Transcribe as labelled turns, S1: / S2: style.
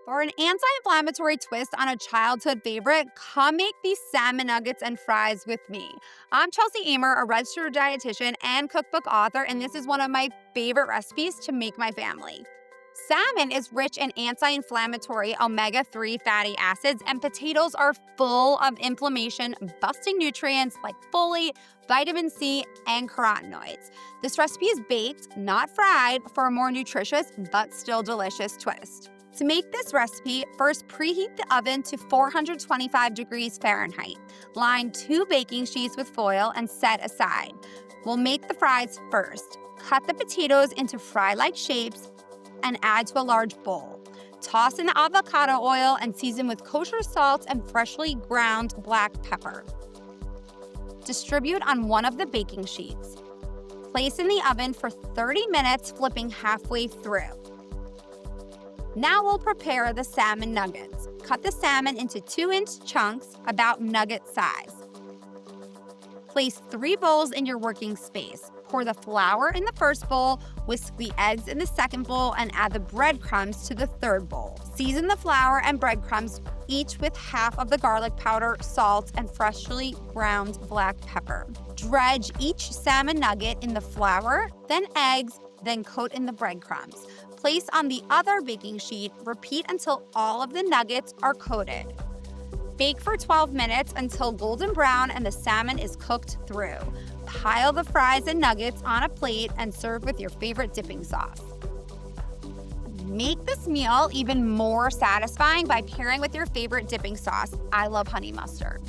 S1: For an anti-inflammatory twist on a childhood favorite, come make these salmon nuggets and fries with me. I'm Chelsey Amer, a registered dietitian and cookbook author, and this is one of my favorite recipes to make my family. Salmon is rich in anti-inflammatory omega-3 fatty acids, and potatoes are full of inflammation-busting nutrients like folate, vitamin C, and carotenoids. This recipe is baked, not fried, for a more nutritious but still delicious twist. To make this recipe, first preheat the oven to 425 degrees Fahrenheit. Line 2 baking sheets with foil and set aside. We'll make the fries first. Cut the potatoes into fry-like shapes and add to a large bowl. Toss in the avocado oil and season with kosher salt and freshly ground black pepper. Distribute on one of the baking sheets. Place in the oven for 30 minutes, flipping halfway through. Now we'll prepare the salmon nuggets. Cut the salmon into 2-inch chunks about nugget size. Place 3 bowls in your working space. Pour the flour in the first bowl, whisk the eggs in the second bowl, and add the breadcrumbs to the third bowl. Season the flour and breadcrumbs each with half of the garlic powder, salt, and freshly ground black pepper. Dredge each salmon nugget in the flour, then eggs, then coat in the breadcrumbs. Place on the other baking sheet. Repeat until all of the nuggets are coated. Bake for 12 minutes until golden brown and the salmon is cooked through. Pile the fries and nuggets on a plate and serve with your favorite dipping sauce. Make this meal even more satisfying by pairing with your favorite dipping sauce. I love honey mustard.